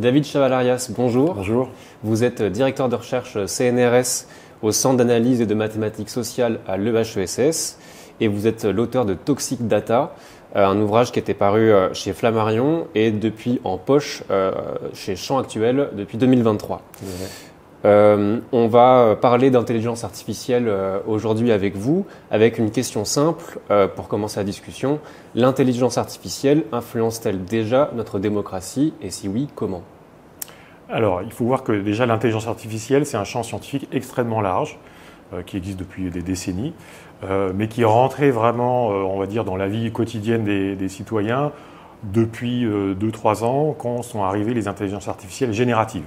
David Chavalarias, bonjour. Bonjour. Vous êtes directeur de recherche CNRS au Centre d'analyse et de mathématiques sociales à l'EHESS et vous êtes l'auteur de Toxic Data, un ouvrage qui était paru chez Flammarion et depuis en poche chez Champs Actuels depuis 2023. On va parler d'intelligence artificielle aujourd'hui avec vous, avec une question simple pour commencer la discussion. L'intelligence artificielle influence-t-elle déjà notre démocratie et si oui, comment ? Alors, il faut voir que déjà l'intelligence artificielle, c'est un champ scientifique extrêmement large, qui existe depuis des décennies, mais qui est rentré vraiment, on va dire, dans la vie quotidienne des citoyens depuis 2-3 ans, quand sont arrivées les intelligences artificielles génératives.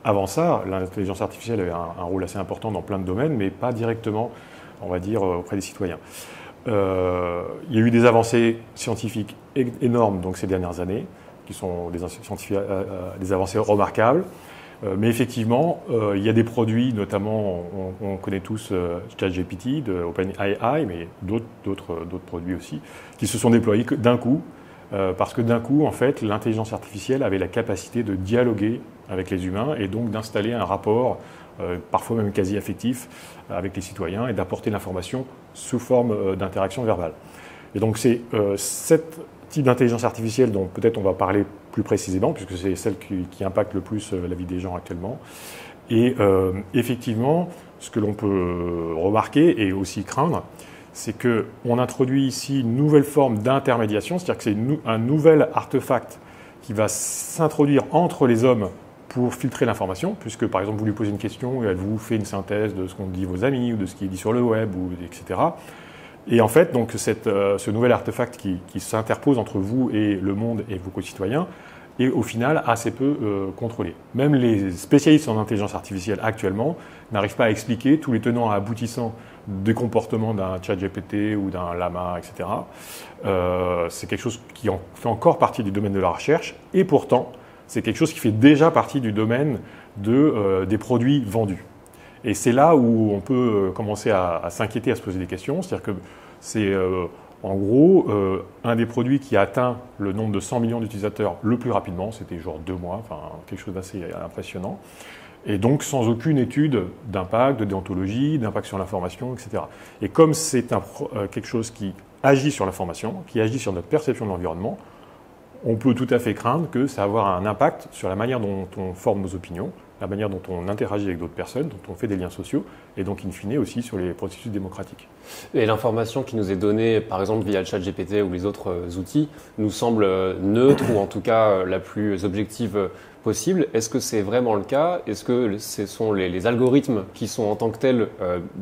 Avant ça, l'intelligence artificielle avait un rôle assez important dans plein de domaines, mais pas directement, on va dire, auprès des citoyens. Il y a eu des avancées scientifiques énormes donc, ces dernières années, qui sont des avancées remarquables. Mais effectivement, il y a des produits, notamment, on connaît tous ChatGPT de OpenAI, mais d'autres produits aussi, qui se sont déployés d'un coup, parce que d'un coup, en fait, l'intelligence artificielle avait la capacité de dialoguer avec les humains et donc d'installer un rapport, parfois même quasi affectif, avec les citoyens et d'apporter l'information sous forme d'interaction verbale. Et donc c'est cet type d'intelligence artificielle dont peut-être on va parler plus précisément, puisque c'est celle qui impacte le plus la vie des gens actuellement. Et effectivement, ce que l'on peut remarquer et aussi craindre, c'est qu'on introduit ici une nouvelle forme d'intermédiation, c'est-à-dire que c'est un nouvel artefact qui va s'introduire entre les hommes pour filtrer l'information, puisque par exemple vous lui posez une question et elle vous fait une synthèse de ce qu'ont dit vos amis ou de ce qui est dit sur le web, etc. Et en fait, donc, ce nouvel artefact qui s'interpose entre vous et le monde et vos concitoyens est au final assez peu contrôlé. Même les spécialistes en intelligence artificielle actuellement n'arrivent pas à expliquer tous les tenants et aboutissants des comportements d'un ChatGPT ou d'un Llama, etc. C'est quelque chose qui fait encore partie du domaine de la recherche et pourtant, c'est quelque chose qui fait déjà partie du domaine des produits vendus. Et c'est là où on peut commencer à s'inquiéter, à se poser des questions. C'est-à-dire que c'est en gros un des produits qui a atteint le nombre de 100 millions d'utilisateurs le plus rapidement. C'était genre 2 mois, enfin quelque chose d'assez impressionnant. Et donc sans aucune étude d'impact, de déontologie, d'impact sur l'information, etc. Et comme c'est quelque chose qui agit sur l'information, qui agit sur notre perception de l'environnement, on peut tout à fait craindre que ça va avoir un impact sur la manière dont on forme nos opinions, la manière dont on interagit avec d'autres personnes, dont on fait des liens sociaux, et donc in fine aussi sur les processus démocratiques. Et l'information qui nous est donnée, par exemple via le ChatGPT ou les autres outils, nous semble neutre ou en tout cas la plus objective possible. Est-ce que c'est vraiment le cas ? Est-ce que ce sont les algorithmes qui sont en tant que tels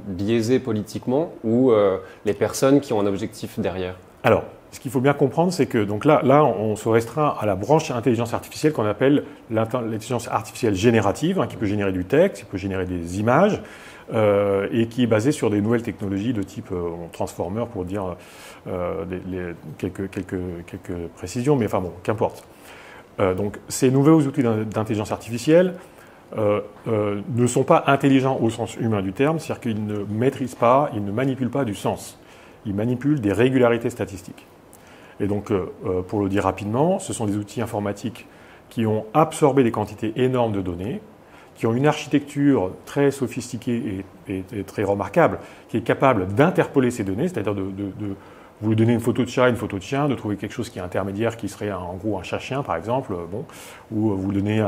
biaisés politiquement ou les personnes qui ont un objectif derrière ? Alors, ce qu'il faut bien comprendre, c'est que donc là, on se restreint à la branche intelligence artificielle qu'on appelle l'intelligence artificielle générative, qui peut générer du texte, qui peut générer des images, et qui est basée sur des nouvelles technologies de type transformer, pour dire quelques précisions, mais enfin bon, qu'importe. Donc ces nouveaux outils d'intelligence artificielle ne sont pas intelligents au sens humain du terme, c'est-à-dire qu'ils ne maîtrisent pas, ils ne manipulent pas du sens. Ils manipulent des régularités statistiques. Et donc, pour le dire rapidement, ce sont des outils informatiques qui ont absorbé des quantités énormes de données, qui ont une architecture très sophistiquée et très remarquable, qui est capable d'interpoler ces données, c'est-à-dire vous lui donnez une photo de chat, une photo de chien, de trouver quelque chose qui est intermédiaire, qui serait en gros un chat-chien par exemple, ou vous donnez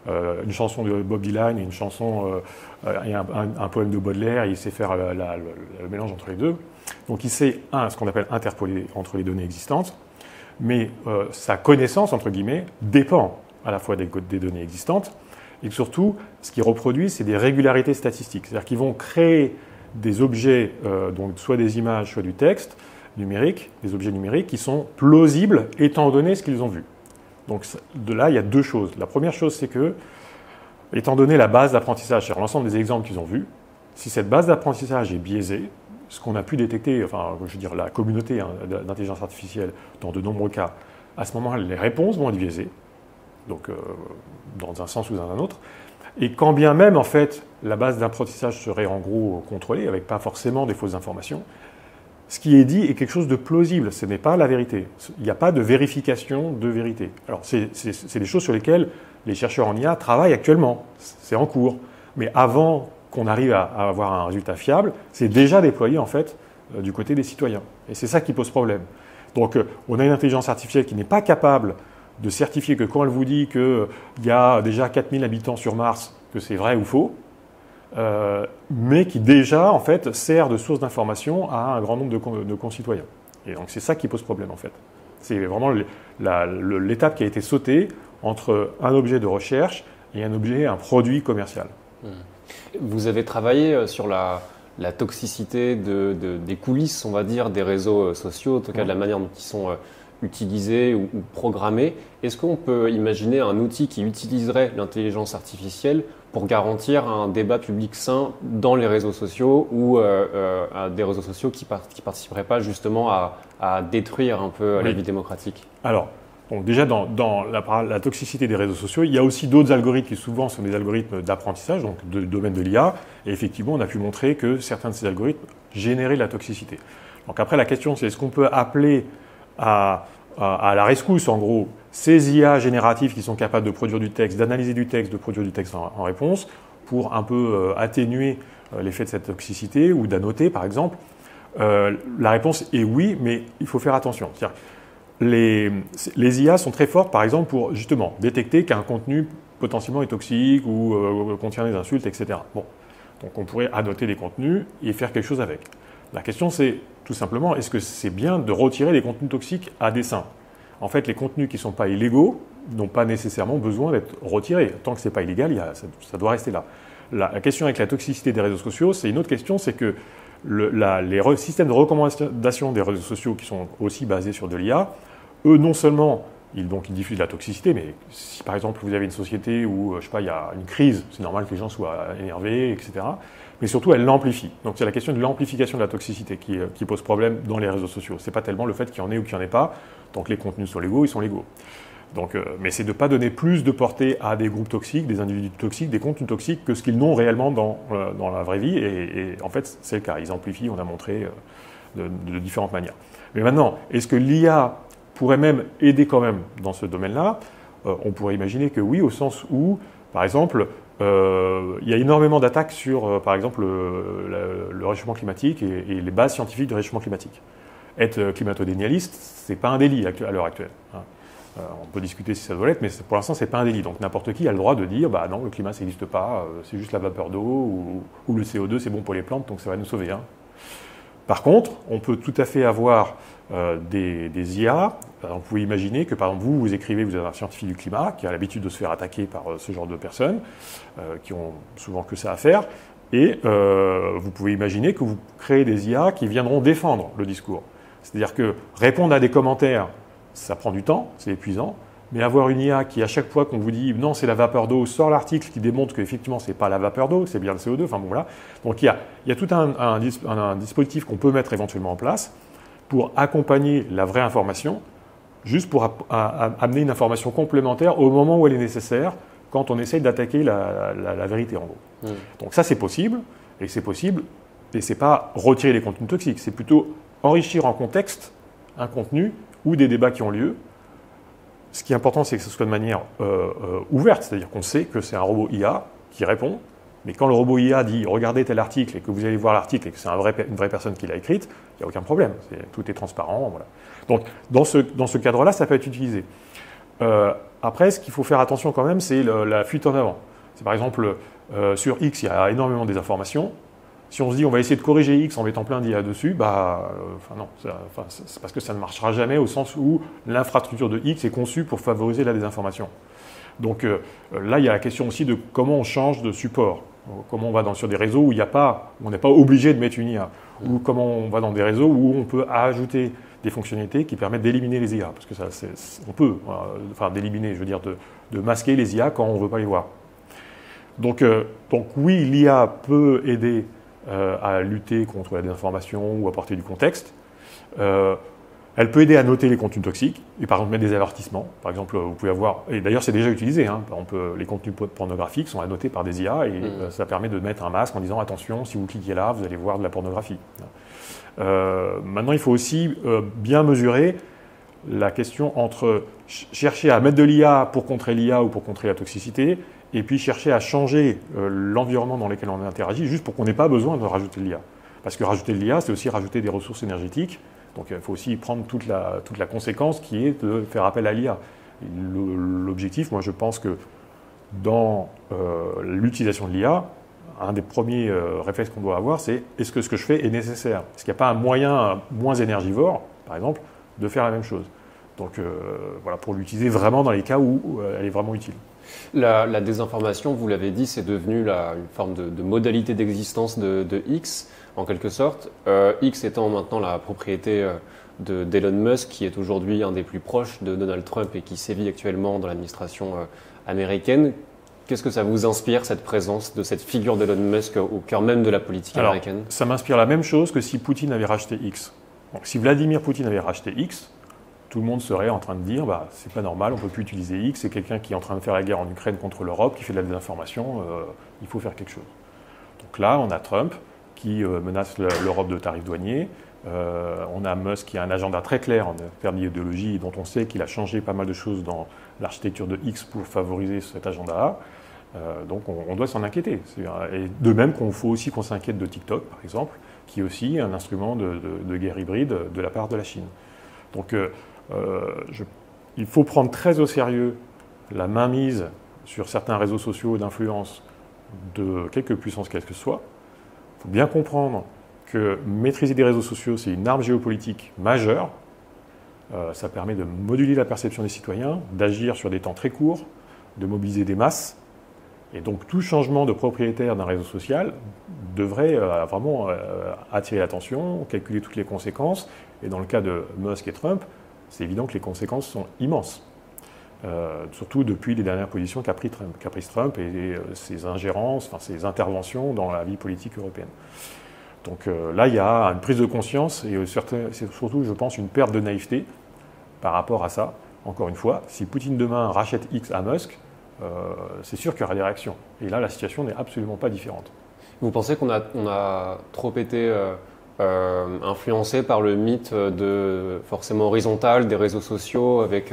une chanson de Bob Dylan et une chanson et un poème de Baudelaire, et il sait faire le mélange entre les deux. Donc il sait, ce qu'on appelle interpoler entre les données existantes, mais sa connaissance, entre guillemets, dépend à la fois des données existantes, et surtout, ce qu'il reproduit, c'est des régularités statistiques. C'est-à-dire qu'ils vont créer des objets, donc soit des images, soit du texte numérique, des objets numériques qui sont plausibles étant donné ce qu'ils ont vu. Donc de là, il y a deux choses. La première chose, c'est que, étant donné la base d'apprentissage, c'est-à-dire l'ensemble des exemples qu'ils ont vus, si cette base d'apprentissage est biaisée, ce qu'on a pu détecter, enfin, je veux dire, la communauté d'intelligence artificielle, dans de nombreux cas, à ce moment-là, les réponses vont être biaisées, donc dans un sens ou dans un autre. Et quand bien même, en fait, la base d'apprentissage serait en gros contrôlée, avec pas forcément des fausses informations, ce qui est dit est quelque chose de plausible, ce n'est pas la vérité. Il n'y a pas de vérification de vérité. Alors, c'est des choses sur lesquelles les chercheurs en IA travaillent actuellement, c'est en cours. Mais avant qu'on arrive à avoir un résultat fiable, c'est déjà déployé en fait du côté des citoyens. Et c'est ça qui pose problème. Donc on a une intelligence artificielle qui n'est pas capable de certifier que quand elle vous dit qu'il y a déjà 4000 habitants sur Mars, que c'est vrai ou faux, mais qui déjà en fait sert de source d'information à un grand nombre de concitoyens. Et donc c'est ça qui pose problème en fait. C'est vraiment l'étape qui a été sautée entre un objet de recherche et un produit commercial. Vous avez travaillé sur la toxicité des coulisses, on va dire, des réseaux sociaux, en tout cas de la manière dont ils sont utilisés ou programmés. Est-ce qu'on peut imaginer un outil qui utiliserait l'intelligence artificielle pour garantir un débat public sain dans les réseaux sociaux ou des réseaux sociaux qui ne participeraient pas justement à détruire un peu la vie démocratique? Alors, bon, déjà dans la toxicité des réseaux sociaux, il y a aussi d'autres algorithmes qui souvent sont des algorithmes d'apprentissage, donc du domaine de l'IA. Et effectivement, on a pu montrer que certains de ces algorithmes généraient de la toxicité. Donc après, la question, c'est est-ce qu'on peut appeler à la rescousse, en gros, ces IA génératives qui sont capables de produire du texte, d'analyser du texte, de produire du texte en réponse, pour un peu atténuer l'effet de cette toxicité, ou d'annoter, par exemple. La réponse est oui, mais il faut faire attention. C'est-à-dire, les IA sont très fortes, par exemple, pour justement détecter qu'un contenu potentiellement est toxique ou contient des insultes, etc. Bon. Donc on pourrait annoter des contenus et faire quelque chose avec. La question, c'est tout simplement, est-ce que c'est bien de retirer des contenus toxiques à dessein? En fait, les contenus qui ne sont pas illégaux n'ont pas nécessairement besoin d'être retirés. Tant que ce n'est pas illégal, ça doit rester là. La question avec la toxicité des réseaux sociaux, c'est une autre question, c'est que les systèmes de recommandation des réseaux sociaux qui sont aussi basés sur de l'IA, eux, non seulement ils diffusent de la toxicité, mais si par exemple vous avez une société où, je sais pas, il y a une crise, c'est normal que les gens soient énervés, etc. Mais surtout, elle l'amplifie. Donc c'est la question de l'amplification de la toxicité qui pose problème dans les réseaux sociaux. C'est pas tellement le fait qu'il y en ait ou qu'il n'y en ait pas. Tant que les contenus sont légaux, ils sont légaux. Donc, mais c'est de ne pas donner plus de portée à des groupes toxiques, des individus toxiques, des contenus toxiques que ce qu'ils n'ont réellement dans la vraie vie. Et en fait, c'est le cas. Ils amplifient, on a montré de différentes manières. Mais maintenant, est-ce que l'IA pourrait même aider quand même dans ce domaine-là? On pourrait imaginer que oui, au sens où, par exemple, il y a énormément d'attaques sur, par exemple, le réchauffement climatique et les bases scientifiques du réchauffement climatique. Être climato-dénialiste, ce n'est pas un délit à l'heure actuelle. On peut discuter si ça doit l'être, mais pour l'instant, ce n'est pas un délit. Donc n'importe qui a le droit de dire bah non, le climat, ça n'existe pas, c'est juste la vapeur d'eau, ou le CO2, c'est bon pour les plantes, donc ça va nous sauver. Par contre, on peut tout à fait avoir des IA. Vous pouvez imaginer que, par exemple, vous écrivez, vous êtes un scientifique du climat qui a l'habitude de se faire attaquer par ce genre de personnes, qui ont souvent que ça à faire. Et vous pouvez imaginer que vous créez des IA qui viendront défendre le discours. C'est-à-dire que répondre à des commentaires, ça prend du temps, c'est épuisant. Mais avoir une IA qui, à chaque fois qu'on vous dit non, c'est la vapeur d'eau, sort l'article qui démontre qu'effectivement, ce n'est pas la vapeur d'eau, c'est bien le CO2. Enfin bon, voilà. Donc il y a tout un dispositif qu'on peut mettre éventuellement en place pour accompagner la vraie information, juste pour amener une information complémentaire au moment où elle est nécessaire, quand on essaye d'attaquer la vérité, en gros. Donc ça, c'est possible, et ce n'est pas retirer les contenus toxiques, c'est plutôt enrichir en contexte un contenu ou des débats qui ont lieu. Ce qui est important, c'est que ce soit de manière ouverte, c'est-à-dire qu'on sait que c'est un robot IA qui répond, mais quand le robot IA dit « regardez tel article » et que vous allez voir l'article et que c'est une vraie personne qui l'a écrite, il n'y a aucun problème, tout est transparent. Voilà. Donc dans ce cadre-là, ça peut être utilisé. Après, ce qu'il faut faire attention quand même, c'est la fuite en avant. C'est par exemple, sur X, il y a énormément de désinformation. Si on se dit on va essayer de corriger X en mettant plein d'IA dessus, non, c'est parce que ça ne marchera jamais au sens où l'infrastructure de X est conçue pour favoriser la désinformation. Donc là, il y a la question aussi de comment on change de support. Comment on va sur des réseaux où on n'est pas obligé de mettre une IA. Ou comment on va dans des réseaux où on peut ajouter des fonctionnalités qui permettent d'éliminer les IA. Parce que on peut, d'éliminer, je veux dire, de masquer les IA quand on ne veut pas les voir. Donc oui, l'IA peut aider à lutter contre la désinformation ou apporter du contexte. Elle peut aider à noter les contenus toxiques et par exemple mettre des avertissements. Par exemple, vous pouvez avoir, et d'ailleurs c'est déjà utilisé, par exemple les contenus pornographiques sont annotés par des IA et ça permet de mettre un masque en disant attention, si vous cliquez là, vous allez voir de la pornographie. Maintenant, il faut aussi bien mesurer la question entre chercher à mettre de l'IA pour contrer l'IA ou pour contrer la toxicité, et puis chercher à changer l'environnement dans lequel on interagit, juste pour qu'on n'ait pas besoin de rajouter de l'IA. Parce que rajouter de l'IA, c'est aussi rajouter des ressources énergétiques. Donc il faut aussi prendre toute la conséquence qui est de faire appel à l'IA. L'objectif, moi je pense que dans l'utilisation de l'IA, un des premiers réflexes qu'on doit avoir, c'est est-ce que ce que je fais est nécessaire? Est-ce qu'il n'y a pas un moyen moins énergivore, par exemple, de faire la même chose? Donc voilà, pour l'utiliser vraiment dans les cas où elle est vraiment utile. La désinformation, vous l'avez dit, c'est devenu une forme de modalité d'existence de X, en quelque sorte. X étant maintenant la propriété d'Elon Musk, qui est aujourd'hui un des plus proches de Donald Trump et qui sévit actuellement dans l'administration américaine. Qu'est-ce que ça vous inspire, cette présence de cette figure d'Elon Musk au cœur même de la politique américaine? Ça m'inspire la même chose que si Poutine avait racheté X. Donc, si Vladimir Poutine avait racheté X, tout le monde serait en train de dire c'est pas normal, on ne peut plus utiliser X, c'est quelqu'un qui est en train de faire la guerre en Ukraine contre l'Europe, qui fait de la désinformation, il faut faire quelque chose. Donc là, on a Trump qui menace l'Europe de tarifs douaniers, on a Musk qui a un agenda très clair en termes d'idéologie, dont on sait qu'il a changé pas mal de choses dans l'architecture de X pour favoriser cet agenda-là. Donc on doit s'en inquiéter. Et de même qu'il faut aussi qu'on s'inquiète de TikTok, par exemple, qui est aussi un instrument de guerre hybride de la part de la Chine. Donc il faut prendre très au sérieux la mainmise sur certains réseaux sociaux d'influence de quelque puissance qu'elle que ce soit. Il faut bien comprendre que maîtriser des réseaux sociaux, c'est une arme géopolitique majeure. Ça permet de moduler la perception des citoyens, d'agir sur des temps très courts, de mobiliser des masses. Et donc tout changement de propriétaire d'un réseau social devrait vraiment attirer l'attention, calculer toutes les conséquences. Et dans le cas de Musk et Trump, c'est évident que les conséquences sont immenses. Surtout depuis les dernières positions qu'a pris Trump et ses ingérences, ses interventions dans la vie politique européenne. Donc là, il y a une prise de conscience et c'est surtout, je pense, une perte de naïveté par rapport à ça. Encore une fois, si Poutine demain rachète X à Musk, c'est sûr qu'il y aura des réactions. Et là, la situation n'est absolument pas différente. Vous pensez qu'on a trop été influencé par le mythe forcément horizontal des réseaux sociaux avec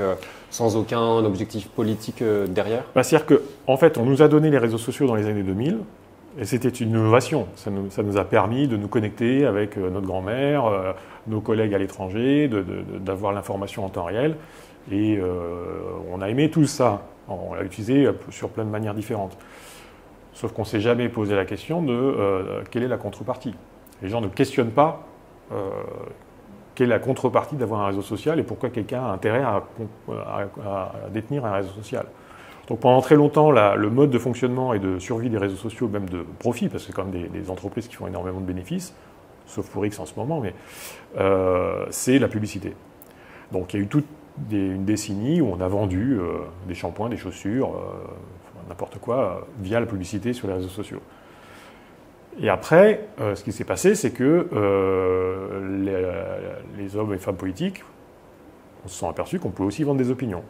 sans aucun objectif politique derrière? C'est-à-dire qu'en fait, on nous a donné les réseaux sociaux dans les années 2000 et c'était une innovation. Ça nous a permis de nous connecter avec notre grand-mère, nos collègues à l'étranger, d'avoir l'information en temps réel. Et on a aimé tout ça. On l'a utilisé sur plein de manières différentes. Sauf qu'on ne s'est jamais posé la question de quelle est la contrepartie. Les gens ne questionnent pas quelle est la contrepartie d'avoir un réseau social et pourquoi quelqu'un a intérêt à détenir un réseau social. Donc pendant très longtemps, le mode de fonctionnement et de survie des réseaux sociaux, même de profit, parce que c'est quand même des entreprises qui font énormément de bénéfices, sauf pour X en ce moment, mais c'est la publicité. Donc il y a eu toute une décennie où on a vendu des shampoings, des chaussures, n'importe quoi, via la publicité sur les réseaux sociaux. Et après, ce qui s'est passé, c'est que les hommes et femmes politiques, on se sont aperçus qu'on pouvait aussi vendre des opinions.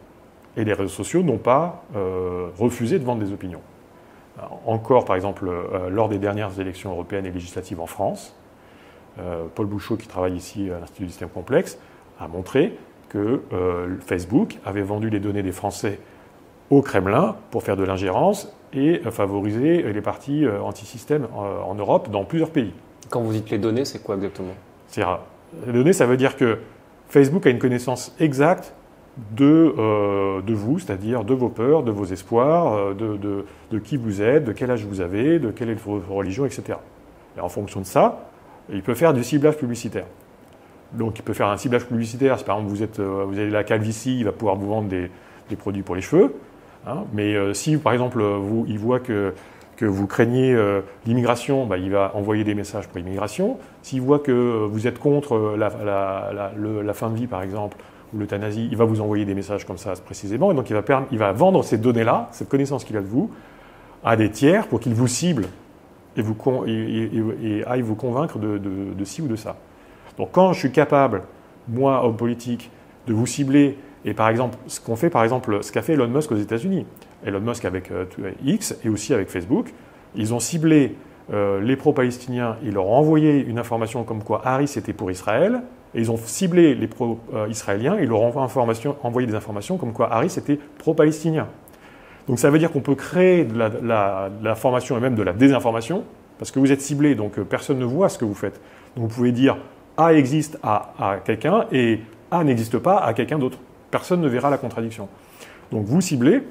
Et les réseaux sociaux n'ont pas refusé de vendre des opinions. Alors, encore, par exemple, lors des dernières élections européennes et législatives en France, Paul Bouchot, qui travaille ici à l'Institut du système complexe, a montré que Facebook avait vendu les données des Français au Kremlin pour faire de l'ingérence et favoriser les partis anti-système en Europe dans plusieurs pays. Quand vous dites les données, c'est quoi exactement? C'est-à-dire, les données, ça veut dire que Facebook a une connaissance exacte de vous, c'est-à-dire de vos peurs, de vos espoirs, de qui vous êtes, de quel âge vous avez, de quelle est votre religion, etc. Et en fonction de ça, il peut faire du ciblage publicitaire. Donc il peut faire un ciblage publicitaire, si par exemple vous avez la calvitie, il va pouvoir vous vendre des produits pour les cheveux. Hein, mais si par exemple il voit que vous craignez l'immigration, il va envoyer des messages pour l'immigration. S'il voit que vous êtes contre la fin de vie par exemple, ou l'euthanasie, il va vous envoyer des messages comme ça précisément. Et donc il va vendre ces données-là, cette connaissance qu'il a de vous, à des tiers pour qu'ils vous ciblent et aillent vous convaincre de ci ou de ça. Donc quand je suis capable, moi, homme politique, de vous cibler, et par exemple, ce qu'a fait Elon Musk aux États-Unis, Elon Musk avec X et aussi avec Facebook, ils ont ciblé les pro-palestiniens, ils leur ont envoyé une information comme quoi Harris était pour Israël, Et ils ont ciblé les pro-israéliens, ils leur ont envoyé des informations comme quoi Harris était pro-palestinien. Donc ça veut dire qu'on peut créer de l'information et même de la désinformation, parce que vous êtes ciblé, donc personne ne voit ce que vous faites. Donc vous pouvez dire A existe à quelqu'un et A n'existe pas à quelqu'un d'autre. Personne ne verra la contradiction. Donc vous ciblez,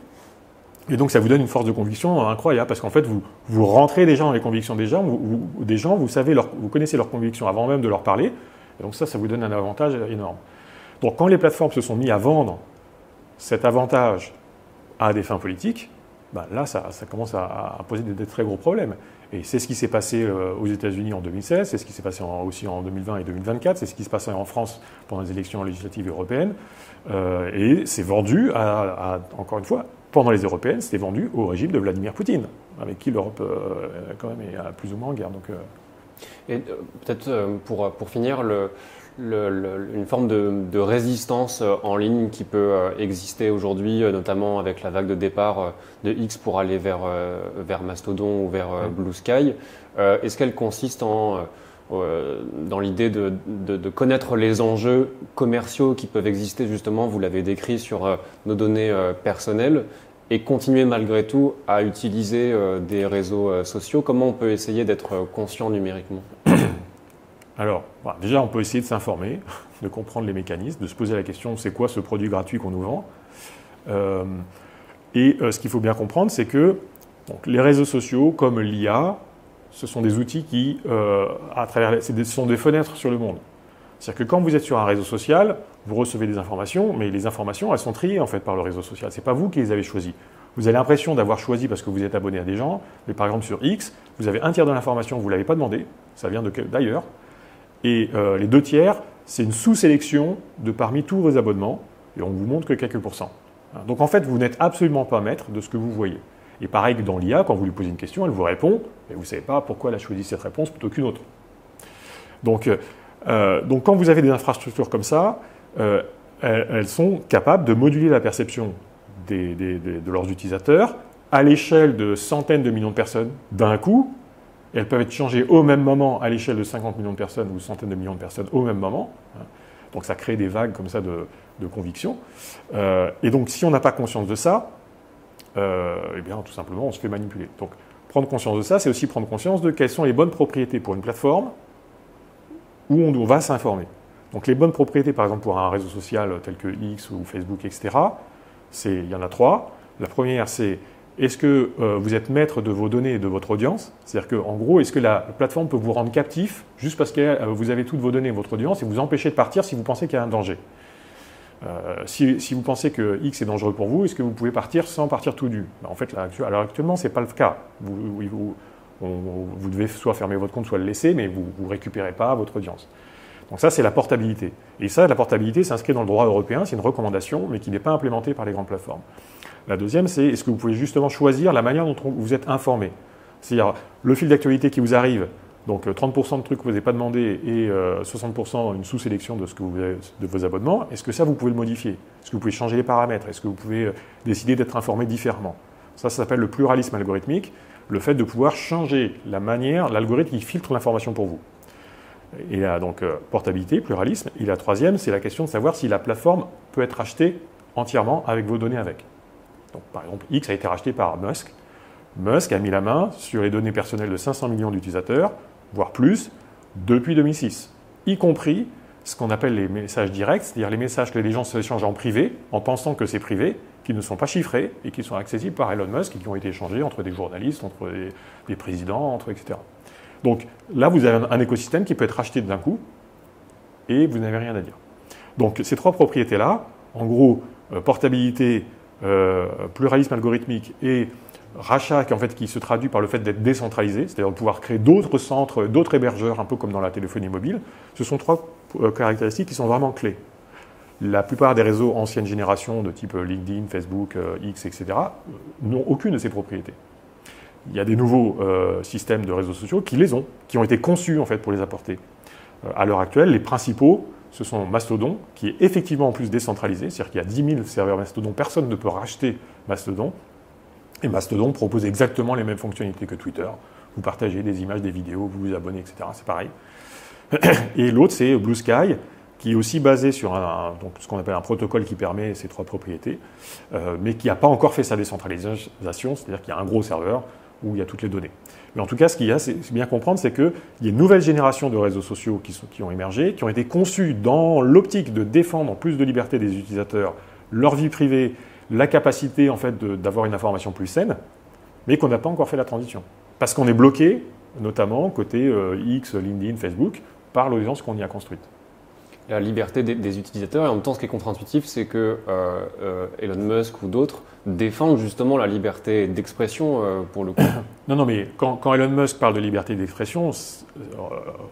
et donc ça vous donne une force de conviction incroyable, parce qu'en fait vous rentrez déjà dans les convictions des gens, vous connaissez leurs convictions avant même de leur parler, et donc ça vous donne un avantage énorme. Donc quand les plateformes se sont mis à vendre cet avantage à des fins politiques, ben là ça commence à poser des très gros problèmes. Et c'est ce qui s'est passé aux États-Unis en 2016, c'est ce qui s'est passé aussi en 2020 et 2024, c'est ce qui se passait en France pendant les élections législatives européennes. Et c'est vendu, encore une fois, pendant les européennes, c'était vendu au régime de Vladimir Poutine, avec qui l'Europe quand même est plus ou moins en guerre. Donc, Et peut-être pour finir, une forme de résistance en ligne qui peut exister aujourd'hui, notamment avec la vague de départ de X pour aller vers Mastodon ou vers Blue Sky. Est-ce qu'elle consiste dans l'idée de connaître les enjeux commerciaux qui peuvent exister, justement, vous l'avez décrit, sur nos données personnelles, et continuer malgré tout à utiliser des réseaux sociaux? Comment on peut essayer d'être conscient numériquement? Alors, déjà, on peut essayer de s'informer, de comprendre les mécanismes, de se poser la question, c'est quoi ce produit gratuit qu'on nous vend? Ce qu'il faut bien comprendre, c'est que donc, les réseaux sociaux, comme l'IA, ce sont des outils qui, ce sont des fenêtres sur le monde. C'est-à-dire que quand vous êtes sur un réseau social, vous recevez des informations, mais les informations, elles sont triées en fait par le réseau social. Ce n'est pas vous qui les avez choisies. Vous avez l'impression d'avoir choisi parce que vous êtes abonné à des gens, mais par exemple sur X, vous avez un tiers de l'information que vous ne l'avez pas demandé, ça vient d'ailleurs. Et les 2 tiers, c'est une sous-sélection de parmi tous vos abonnements, et on ne vous montre que quelques pourcents. Donc en fait, vous n'êtes absolument pas maître de ce que vous voyez. Et pareil que dans l'IA, quand vous lui posez une question, elle vous répond, et vous ne savez pas pourquoi elle a choisi cette réponse plutôt qu'une autre. Donc quand vous avez des infrastructures comme ça, elles sont capables de moduler la perception de leurs utilisateurs à l'échelle de centaines de millions de personnes d'un coup. Elles peuvent être changées au même moment à l'échelle de 50 millions de personnes ou centaines de millions de personnes au même moment. Donc ça crée des vagues comme ça de conviction. Et donc si on n'a pas conscience de ça, eh bien tout simplement on se fait manipuler. Donc prendre conscience de ça, c'est aussi prendre conscience de quelles sont les bonnes propriétés pour une plateforme où on va s'informer. Donc les bonnes propriétés, par exemple pour un réseau social tel que X ou Facebook, etc., il y en a 3. La première, c'est est-ce que vous êtes maître de vos données et de votre audience? C'est-à-dire qu'en gros, est-ce que la plateforme peut vous rendre captif juste parce que vous avez toutes vos données et votre audience et vous empêcher de partir si vous pensez qu'il y a un danger? Si vous pensez que X est dangereux pour vous, est-ce que vous pouvez partir sans partir tout nu? En fait, alors actuellement, ce n'est pas le cas. Vous devez soit fermer votre compte, soit le laisser, mais vous ne récupérez pas votre audience. Donc ça, c'est la portabilité. Et ça, la portabilité s'inscrit dans le droit européen, c'est une recommandation, mais qui n'est pas implémentée par les grandes plateformes. La deuxième, c'est est-ce que vous pouvez justement choisir la manière dont vous êtes informé? C'est-à-dire le fil d'actualité qui vous arrive, donc 30% de trucs que vous n'avez pas demandé et 60% une sous-sélection de vos abonnements, est-ce que ça, vous pouvez le modifier? Est-ce que vous pouvez changer les paramètres? Est-ce que vous pouvez décider d'être informé différemment? Ça s'appelle le pluralisme algorithmique, le fait de pouvoir changer la manière, l'algorithme qui filtre l'information pour vous. Et là, donc, portabilité, pluralisme. Et la troisième, c'est la question de savoir si la plateforme peut être rachetée entièrement avec vos données avec. Donc, par exemple, X a été racheté par Musk. Musk a mis la main sur les données personnelles de 500 millions d'utilisateurs, voire plus, depuis 2006, y compris ce qu'on appelle les messages directs, c'est-à-dire les messages que les gens s'échangent en privé, en pensant que c'est privé, qui ne sont pas chiffrés et qui sont accessibles par Elon Musk et qui ont été échangés entre des journalistes, entre des présidents, etc. Donc là, vous avez un écosystème qui peut être racheté d'un coup et vous n'avez rien à dire. Donc ces 3 propriétés-là, en gros, portabilité, pluralisme algorithmique et rachat qui se traduit par le fait d'être décentralisé, c'est-à-dire de pouvoir créer d'autres centres, d'autres hébergeurs, un peu comme dans la téléphonie mobile, ce sont 3 caractéristiques qui sont vraiment clés. La plupart des réseaux ancienne génération de type LinkedIn, Facebook, X, etc. n'ont aucune de ces propriétés. Il y a des nouveaux systèmes de réseaux sociaux qui les ont, qui ont été conçus en fait pour les apporter. À l'heure actuelle, les principaux, ce sont Mastodon, qui est effectivement en plus décentralisé, c'est-à-dire qu'il y a 10 000 serveurs Mastodon, personne ne peut racheter Mastodon. Et Mastodon propose exactement les mêmes fonctionnalités que Twitter. Vous partagez des images, des vidéos, vous vous abonnez, etc. C'est pareil. Et l'autre, c'est Blue Sky, qui est aussi basé sur donc ce qu'on appelle un protocole qui permet ces 3 propriétés, mais qui n'a pas encore fait sa décentralisation, c'est-à-dire qu'il y a un gros serveur où il y a toutes les données. Mais en tout cas, ce qu'il y a, c'est bien comprendre, c'est qu'il y a une nouvelle génération de réseaux sociaux qui ont émergé, qui ont été conçus dans l'optique de défendre plus de liberté des utilisateurs, leur vie privée, la capacité en fait d'avoir une information plus saine, mais qu'on n'a pas encore fait la transition. Parce qu'on est bloqué, notamment côté X, LinkedIn, Facebook, par l'audience qu'on y a construite. La liberté des utilisateurs, et en même temps, ce qui est contre-intuitif, c'est que Elon Musk ou d'autres défendent justement la liberté d'expression pour le coup. Non, mais quand Elon Musk parle de liberté d'expression,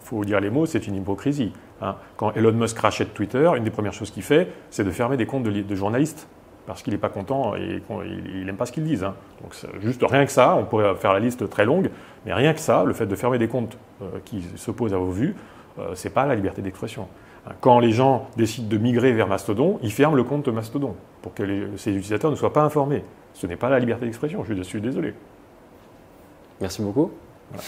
faut dire les mots, c'est une hypocrisie. Hein. Quand Elon Musk rachète Twitter, une des premières choses qu'il fait, c'est de fermer des comptes de journalistes. Parce qu'il n'est pas content et il n'aime pas ce qu'ils disent. Hein. Donc juste rien que ça, on pourrait faire la liste très longue, mais rien que ça, le fait de fermer des comptes qui s'opposent à vos vues, ce n'est pas la liberté d'expression. Quand les gens décident de migrer vers Mastodon, ils ferment le compte de Mastodon pour que ces utilisateurs ne soient pas informés. Ce n'est pas la liberté d'expression, je suis désolé. Merci beaucoup. Voilà.